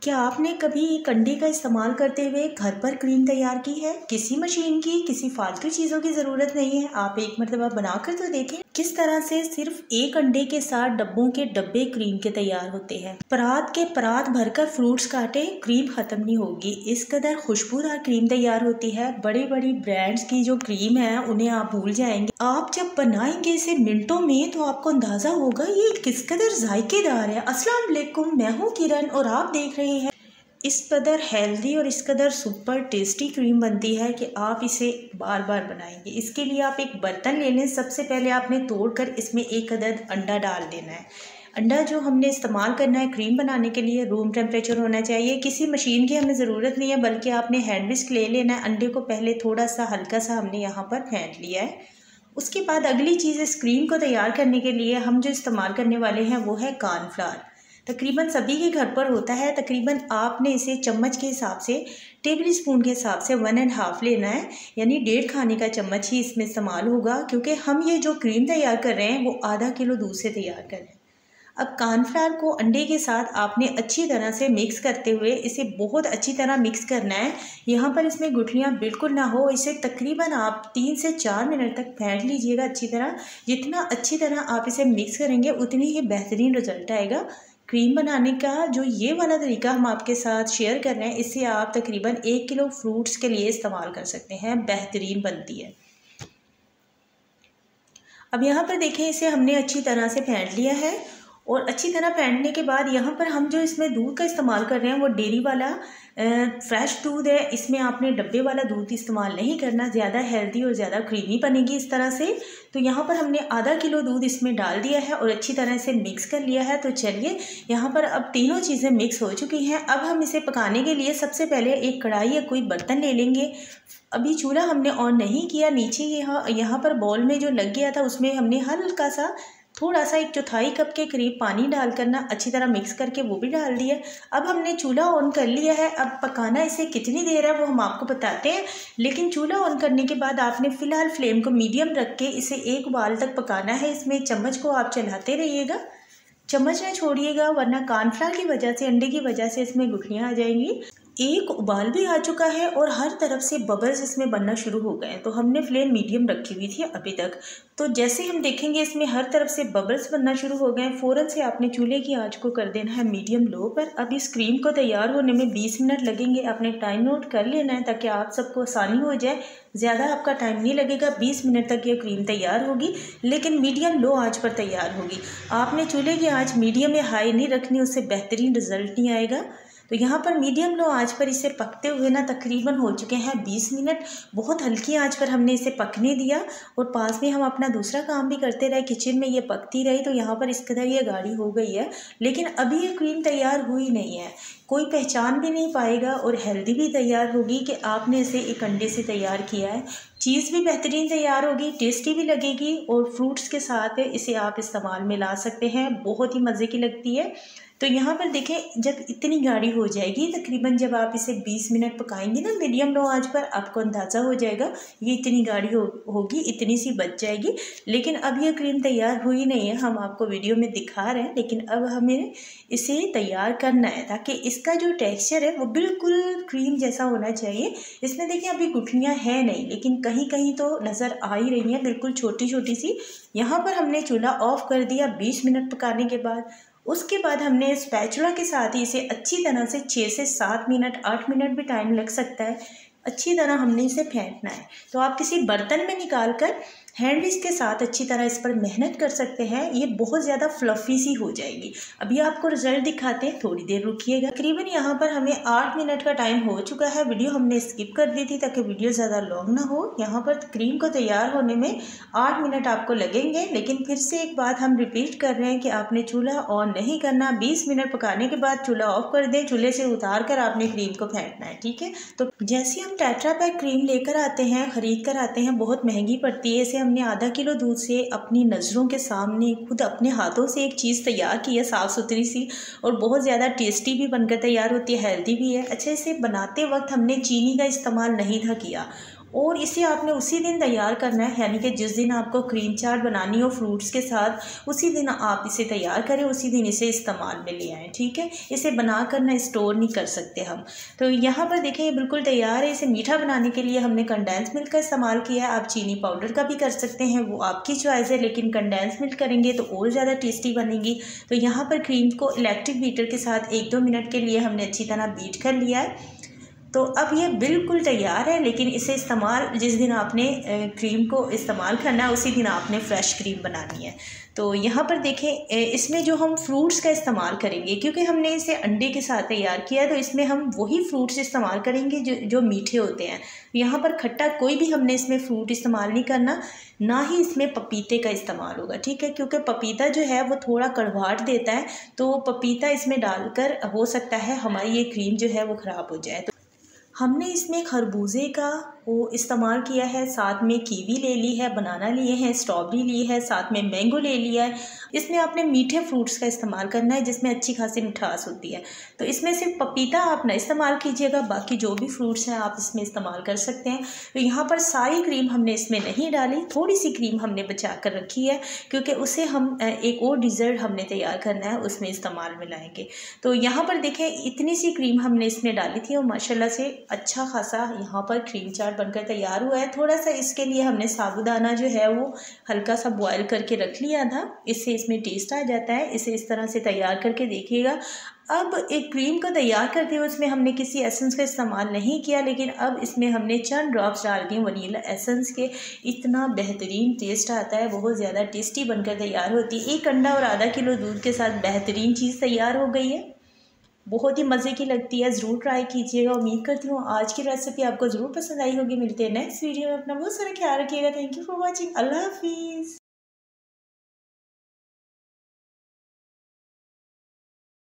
क्या आपने कभी एक अंडे का इस्तेमाल करते हुए घर पर क्रीम तैयार की है? किसी मशीन की, किसी फालतू चीज़ों की ज़रूरत नहीं है। आप एक मरतबा बनाकर तो देखें किस तरह से सिर्फ एक अंडे के साथ डब्बों के डब्बे क्रीम के तैयार होते हैं। परात के परात भरकर फ्रूट्स काटे, क्रीम खत्म नहीं होगी। इस कदर खुशबूदार क्रीम तैयार होती है। बड़ी बड़ी ब्रांड्स की जो क्रीम है उन्हें आप भूल जाएंगे। आप जब बनाएंगे इसे मिनटों में तो आपको अंदाजा होगा ये किस कदर जायकेदार है। अस्सलाम वालेकुम, मैं हूँ किरण और आप देख रहे हैं। इस कदर हेल्दी और इस कदर सुपर टेस्टी क्रीम बनती है कि आप इसे बार बार बनाएंगे। इसके लिए आप एक बर्तन ले लें। सबसे पहले आपने तोड़कर इसमें एक अदद अंडा डाल देना है। अंडा जो हमने इस्तेमाल करना है क्रीम बनाने के लिए रूम टेम्परेचर होना चाहिए। किसी मशीन की हमें ज़रूरत नहीं है, बल्कि आपने हैंड विस्क ले लेना है। अंडे को पहले थोड़ा सा हल्का सा हमने यहाँ पर फेंट लिया है। उसके बाद अगली चीज़ इस क्रीम को तैयार करने के लिए हम जो इस्तेमाल करने वाले हैं वो है कॉर्नफ्लावर। तकरीबन सभी के घर पर होता है। तकरीबन आपने इसे चम्मच के हिसाब से, टेबल स्पून के हिसाब से 1.5 लेना है, यानी 1.5 खाने का चम्मच ही इसमें इस्तेमाल होगा, क्योंकि हम ये जो क्रीम तैयार कर रहे हैं वो आधा किलो दूध से तैयार कर रहे हैं। अब कॉर्नफ्लावर को अंडे के साथ आपने अच्छी तरह से मिक्स करते हुए इसे बहुत अच्छी तरह मिक्स करना है। यहाँ पर इसमें गुठलियाँ बिल्कुल ना हो। इसे तकरीबन आप 3 से 4 मिनट तक फेंट लीजिएगा अच्छी तरह। जितना अच्छी तरह आप इसे मिक्स करेंगे उतनी ही बेहतरीन रिजल्ट आएगा। क्रीम बनाने का जो ये वाला तरीका हम आपके साथ शेयर कर रहे हैं, इससे आप तकरीबन 1 किलो फ्रूट्स के लिए इस्तेमाल कर सकते हैं। बेहतरीन बनती है। अब यहाँ पर देखें, इसे हमने अच्छी तरह से फेंट लिया है और अच्छी तरह फेंटने के बाद यहाँ पर हम जो इसमें दूध का इस्तेमाल कर रहे हैं वो डेयरी वाला फ्रेश दूध है। इसमें आपने डब्बे वाला दूध इस्तेमाल नहीं करना, ज़्यादा हेल्दी और ज़्यादा क्रीमी बनेगी इस तरह से। तो यहाँ पर हमने आधा किलो दूध इसमें डाल दिया है और अच्छी तरह से मिक्स कर लिया है। तो चलिए, यहाँ पर अब तीनों चीज़ें मिक्स हो चुकी हैं। अब हम इसे पकाने के लिए सबसे पहले एक कढ़ाई या कोई बर्तन ले लेंगे। अभी चूल्हा हमने ऑन नहीं किया। नीचे यहाँ पर बॉल में जो लग गया था उसमें हमने हल्का सा थोड़ा सा 1/4 कप के करीब पानी डाल करना अच्छी तरह मिक्स करके वो भी डाल दिया। अब हमने चूल्हा ऑन कर लिया है। अब पकाना इसे कितनी देर है वो हम आपको बताते हैं, लेकिन चूल्हा ऑन करने के बाद आपने फ़िलहाल फ्लेम को मीडियम रख के इसे एक उबाल तक पकाना है। इसमें चम्मच को आप चलाते रहिएगा, चम्मच ना छोड़िएगा, वरना कॉर्नफ्लावर की वजह से, अंडे की वजह से इसमें गुठलियाँ आ जाएंगी। एक उबाल भी आ चुका है और हर तरफ से बबल्स इसमें बनना शुरू हो गए। तो हमने फ्लेम मीडियम रखी हुई थी अभी तक। तो जैसे हम देखेंगे इसमें हर तरफ से बबल्स बनना शुरू हो गए, फ़ौरन से आपने चूल्हे की आंच को कर देना है मीडियम लो पर। अब इस क्रीम को तैयार होने में 20 मिनट लगेंगे। आपने टाइम नोट कर लेना है ताकि आप सबको आसानी हो जाए। ज़्यादा आपका टाइम नहीं लगेगा, 20 मिनट तक ये क्रीम तैयार होगी, लेकिन मीडियम लो आंच पर तैयार होगी। आपने चूल्हे की आंच मीडियम या हाई नहीं रखनी, उससे बेहतरीन रिजल्ट नहीं आएगा। तो यहाँ पर मीडियम लो आंच पर इसे पकते हुए ना तकरीबन हो चुके हैं 20 मिनट। बहुत हल्की आंच पर हमने इसे पकने दिया और पास में हम अपना दूसरा काम भी करते रहे, किचन में ये पकती रही। तो यहाँ पर इस कदर ये गाढ़ी हो गई है, लेकिन अभी ये क्रीम तैयार हुई नहीं है। कोई पहचान भी नहीं पाएगा और हेल्दी भी तैयार होगी कि आपने इसे एक अंडे से तैयार किया है। चीज़ भी बेहतरीन तैयार होगी, टेस्टी भी लगेगी और फ्रूट्स के साथ इसे आप इस्तेमाल में ला सकते हैं। बहुत ही मज़े की लगती है। तो यहाँ पर देखें, जब इतनी गाढ़ी हो जाएगी, तकरीबन जब आप इसे 20 मिनट पकाएंगे ना मीडियम लो आंच पर, आपको अंदाज़ा हो जाएगा ये इतनी गाढ़ी होगी, इतनी सी बच जाएगी। लेकिन अब ये क्रीम तैयार हुई नहीं है, हम आपको वीडियो में दिखा रहे हैं। लेकिन अब हमें इसे तैयार करना है ताकि इसका जो टेक्सचर है वो बिल्कुल क्रीम जैसा होना चाहिए। इसमें देखिए अभी गुठलियाँ हैं नहीं, लेकिन कहीं कहीं तो नज़र आ ही रही हैं, बिल्कुल छोटी छोटी सी। यहाँ पर हमने चूल्हा ऑफ कर दिया 20 मिनट पकाने के बाद। उसके बाद हमने स्पैचुला के साथ ही इसे अच्छी तरह से 6 से 7 मिनट, 8 मिनट भी टाइम लग सकता है, अच्छी तरह हमने इसे फेंटना है। तो आप किसी बर्तन में निकाल कर हैंड विस्क के साथ अच्छी तरह इस पर मेहनत कर सकते हैं। ये बहुत ज़्यादा फ्लफ़ी सी हो जाएगी। अभी आपको रिजल्ट दिखाते हैं, थोड़ी देर रुकिएगा। तकरीबन यहाँ पर हमें 8 मिनट का टाइम हो चुका है। वीडियो हमने स्किप कर दी थी ताकि वीडियो ज़्यादा लॉन्ग ना हो। यहाँ पर क्रीम को तैयार होने में 8 मिनट आपको लगेंगे, लेकिन फिर से एक बात हम रिपीट कर रहे हैं कि आपने चूल्हा ऑन नहीं करना। 20 मिनट पकाने के बाद चूल्हा ऑफ कर दें, चूल्हे से उतार कर आपने क्रीम को फेंटना है, ठीक है। तो जैसे हम टेट्रा पैक क्रीम लेकर आते हैं, ख़रीद कर आते हैं, बहुत महंगी पड़ती है। इसे हमने आधा किलो दूध से अपनी नज़रों के सामने खुद अपने हाथों से एक चीज़ तैयार की है, साफ़ सुथरी सी, और बहुत ज़्यादा टेस्टी भी बनकर तैयार होती है, हेल्दी भी है। अच्छा, इसे बनाते वक्त हमने चीनी का इस्तेमाल नहीं था किया और इसे आपने उसी दिन तैयार करना है, यानी कि जिस दिन आपको क्रीम चाट बनानी हो फ्रूट्स के साथ उसी दिन आप इसे तैयार करें, उसी दिन इसे इस्तेमाल में ले आएँ। ठीक है, इसे बना कर ना स्टोर नहीं कर सकते हम। तो यहाँ पर देखें ये बिल्कुल तैयार है। इसे मीठा बनाने के लिए हमने कंडेंस मिल्क का इस्तेमाल किया है। आप चीनी पाउडर का भी कर सकते हैं, वो आपकी चॉइस है, लेकिन कंडेंस मिल्क करेंगे तो और ज़्यादा टेस्टी बनेगी। तो यहाँ पर क्रीम को इलेक्ट्रिक बीटर के साथ 1-2 मिनट के लिए हमने अच्छी तरह बीट कर लिया है। तो अब ये बिल्कुल तैयार है, लेकिन इसे इस्तेमाल जिस दिन आपने क्रीम को इस्तेमाल करना है उसी दिन आपने फ़्रेश क्रीम बनानी है। तो यहाँ पर देखें इसमें जो हम फ्रूट्स का इस्तेमाल करेंगे, क्योंकि हमने इसे अंडे के साथ तैयार किया है तो इसमें हम वही फ्रूट्स इस्तेमाल करेंगे जो मीठे होते हैं। यहाँ पर खट्टा कोई भी हमने इसमें फ्रूट इस्तेमाल नहीं करना, ना ही इसमें पपीते का इस्तेमाल होगा। ठीक है, क्योंकि पपीता जो है वो थोड़ा कड़वाहट देता है, तो पपीता इसमें डालकर हो सकता है हमारी ये क्रीम जो है वो ख़राब हो जाए। तो हमने इसमें खरबूजे का वो इस्तेमाल किया है, साथ में कीवी ले ली है, बनाना लिए हैं, स्ट्रॉबेरी ली है, साथ में मैंगो ले लिया है। इसमें आपने मीठे फ्रूट्स का इस्तेमाल करना है जिसमें अच्छी खासी मिठास होती है। तो इसमें सिर्फ पपीता आप ना इस्तेमाल कीजिएगा, बाकी जो भी फ्रूट्स हैं आप इसमें इस्तेमाल कर सकते हैं। तो यहाँ पर सारी क्रीम हमने इसमें नहीं डाली, थोड़ी सी क्रीम हमने बचा कर रखी है, क्योंकि उसे हम एक और डिज़र्ट हमने तैयार करना है, उसमें इस्तेमाल में लाएँगे। तो यहाँ पर देखें इतनी सी क्रीम हमने इसमें डाली थी और माशाल्लाह से अच्छा खासा यहाँ पर क्रीम चाट बनकर तैयार हुआ है। थोड़ा सा इसके लिए हमने साबूदाना जो है वो हल्का सा बॉयल करके रख लिया था, इससे इसमें टेस्ट आ जाता है। इसे इस तरह से तैयार करके देखिएगा। अब एक क्रीम को तैयार करते हुए उसमें हमने किसी एसेंस का इस्तेमाल नहीं किया, लेकिन अब इसमें हमने चंद ड्रॉप्स डाल दिए वनीला एसेंस के। इतना बेहतरीन टेस्ट आता है, बहुत ज़्यादा टेस्टी बनकर तैयार होती है। 1 अंडा और आधा किलो दूध के साथ बेहतरीन चीज़ तैयार हो गई है, बहुत ही मज़े की लगती है। ज़रूर ट्राई कीजिएगा। उम्मीद करती हूँ आज की रेसिपी आपको ज़रूर पसंद आई होगी। मिलते हैं नेक्स्ट वीडियो में। अपना बहुत सारा ख्याल रखिएगा। Thank you for watching. अल्लाह हाफिज़।